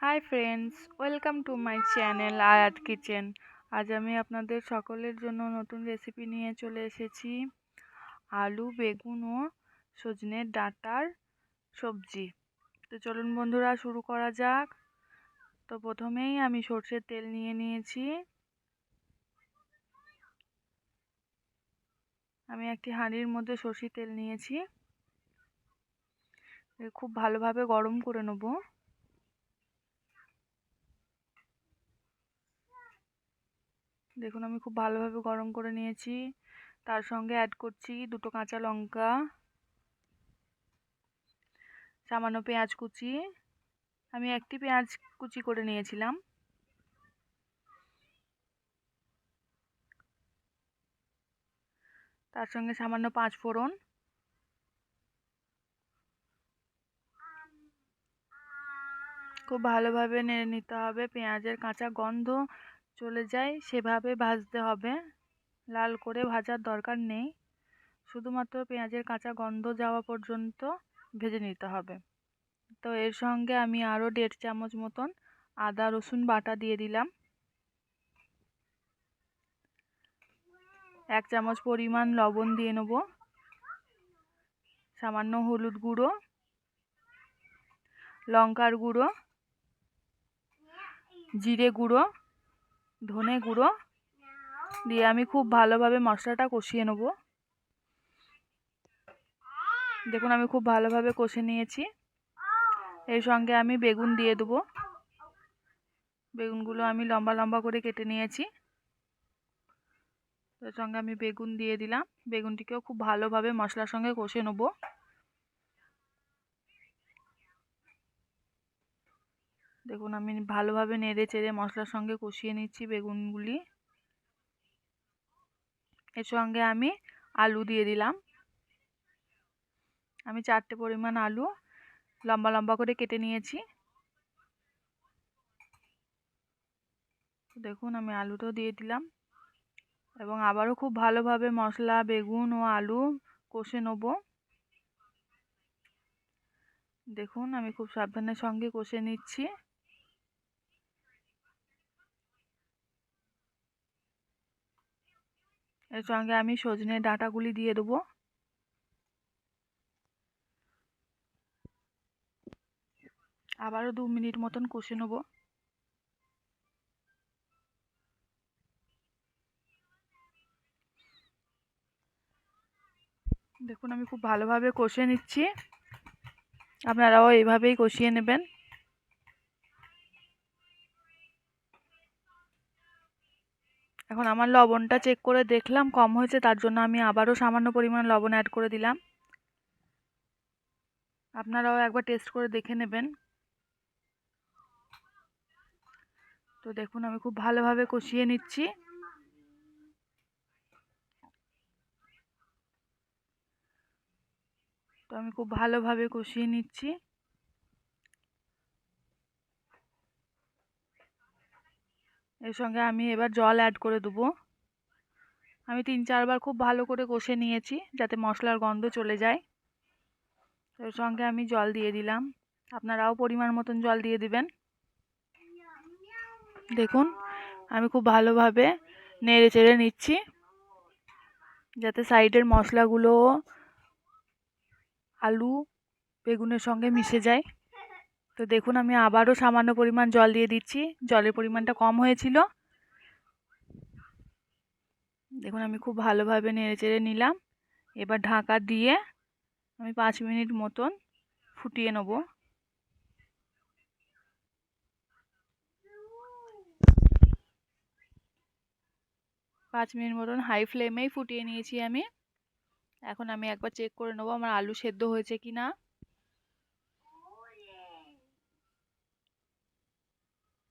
Hi friends, welcome to my channel আয়াত kitchen. আজ আমি আপনাদের সকলের জন্য নতুন রেসিপি নিয়ে চলে এসেছি, আলু বেগুন ও সজনের ডাঁটার সবজি। তো চলুন বন্ধুরা, শুরু করা যাক। তো প্রথমেই আমি সরষের তেল নিয়ে নিয়েছি। আমি একটি হাঁড়ির মধ্যে সরষের তেল নিয়েছি, খুব ভালোভাবে গরম করে নেব। দেখুন, আমি খুব ভালোভাবে গরম করে নিয়েছি। তার সঙ্গে অ্যাড করছি দুটো কাঁচা লঙ্কা, সামান্য পেঁয়াজ কুচি। আমি একটি পেঁয়াজ কুচি করে নিয়েছিলাম। তার সঙ্গে সামান্য 5 ফোড়ন, খুব ভালোভাবে নেড়ে নিতে হবে। পেঁয়াজের কাঁচা গন্ধ চলে যায় সেভাবে ভাজতে হবে, লাল করে ভাজার দরকার নেই, শুধুমাত্র পেঁয়াজের কাঁচা গন্ধ যাওয়া পর্যন্ত ভেজে নিতে হবে। তো এর সঙ্গে আমি আরও 1.5 চামচ মতন আদা রসুন বাটা দিয়ে দিলাম। 1 চামচ পরিমাণ লবণ দিয়ে নেব, সামান্য হলুদ গুঁড়ো, লঙ্কার গুঁড়ো, জিরে গুঁড়ো, ধনে গুঁড়ো দিয়ে আমি খুব ভালোভাবে মশলাটা কষিয়ে নেব। দেখুন, আমি খুব ভালোভাবে কষে নিয়েছি। এর সঙ্গে আমি বেগুন দিয়ে দেবো। বেগুনগুলো আমি লম্বা লম্বা করে কেটে নিয়েছি। এর সঙ্গে আমি বেগুন দিয়ে দিলাম। বেগুনটিকেও খুব ভালোভাবে মশলার সঙ্গে কষে নেব। দেখুন, আমি ভালোভাবে নেড়ে চেড়ে মশলার সঙ্গে কষিয়ে নিচ্ছি বেগুনগুলি। এর সঙ্গে আমি আলু দিয়ে দিলাম। আমি 4টে পরিমাণ আলু লম্বা লম্বা করে কেটে নিয়েছি। দেখুন, আমি আলুটাও দিয়ে দিলাম এবং আবারও খুব ভালোভাবে মশলা, বেগুন ও আলু কষে নেব। দেখুন, আমি খুব সাবধানের সঙ্গে কষে নিচ্ছি। এর সঙ্গে আমি সজনের ডাঁটাগুলি দিয়ে দেবো। আবারও 2 মিনিট মতন কষে নেব। দেখুন, আমি খুব ভালোভাবে কষে নিচ্ছি। আপনারাও এইভাবেই কষিয়ে নেবেন। এখন আমার লবণটা চেক করে দেখলাম কম হয়েছে, তার জন্য আমি আবারও সামান্য পরিমাণ লবণ অ্যাড করে দিলাম। আপনারাও একবার টেস্ট করে দেখে নেবেন। তো দেখুন, আমি খুব ভালোভাবে কষিয়ে নিচ্ছি। তো আমি খুব ভালোভাবে কষিয়ে নিচ্ছি। এর সঙ্গে আমি এবার জল অ্যাড করে দেবো। আমি 3-4 বার খুব ভালো করে কষে নিয়েছি যাতে মশলার গন্ধ চলে যায়। এর সঙ্গে আমি জল দিয়ে দিলাম। আপনারাও পরিমাণ মতন জল দিয়ে দিবেন। দেখুন, আমি খুব ভালোভাবে নেড়ে চেড়ে নিচ্ছি যাতে সাইডের মশলাগুলো আলু বেগুনের সঙ্গে মিশে যায়। তো দেখুন, আমি আবারও সামান্য পরিমাণ জল দিয়ে দিচ্ছি। জলের পরিমাণটা কম হয়েছিল। দেখুন, আমি খুব ভালোভাবে নেড়ে চেড়ে নিলাম। এবার ঢাকা দিয়ে আমি 5 মিনিট মতন ফুটিয়ে নেব। 5 মিনিট মতন হাই ফ্লেমেই ফুটিয়ে নিয়েছি আমি। এখন আমি একবার চেক করে নেবো আমার আলু সেদ্ধ হয়েছে কি না।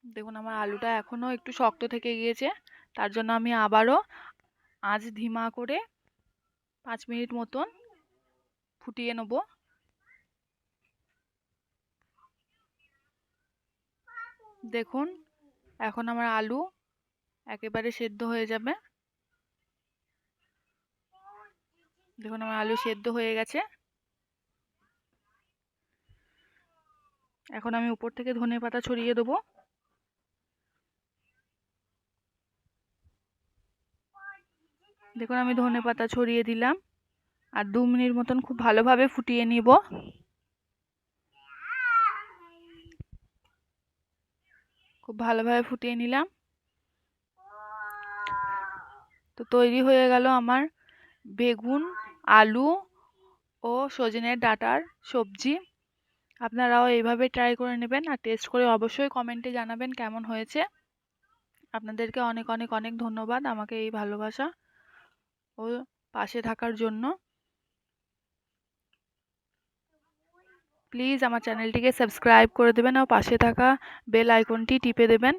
দেখুন, আমার আলুটা এখনও একটু শক্ত থেকে গিয়েছে, তার জন্য আমি আবারও আঁচ ধিমা করে 5 মিনিট মতন ফুটিয়ে নেব। দেখুন, এখন আমার আলু একেবারে সেদ্ধ হয়ে যাবে। দেখুন, আমার আলু সেদ্ধ হয়ে গেছে। এখন আমি উপর থেকে ধনেপাতা ছড়িয়ে দেবো। দেখুন আমি ধনেপাতা ছড়িয়ে দিলাম আর 2 মিনিট মতন খুব ভালোভাবে ফুটিয়ে নিব। খুব ভালোভাবে ফুটিয়ে নিলাম। তো তৈরি হয়ে গেল আমার বেগুন, আলু ও সজনের ডাঁটার সবজি। আপনারাও এইভাবে ট্রাই করে নেবেন আর টেস্ট করে অবশ্যই কমেন্টে জানাবেন কেমন হয়েছে। আপনাদেরকে অনেক অনেক অনেক ধন্যবাদ আমাকে এই ভালোবাসা ও পাশে থাকার জন্য। প্লিজ আমার চ্যানেলটিকে সাবস্ক্রাইব করে দেবেন ও পাশে থাকা বেল আইকনটি টিপে দেবেন।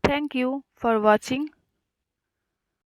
Thank you for watching.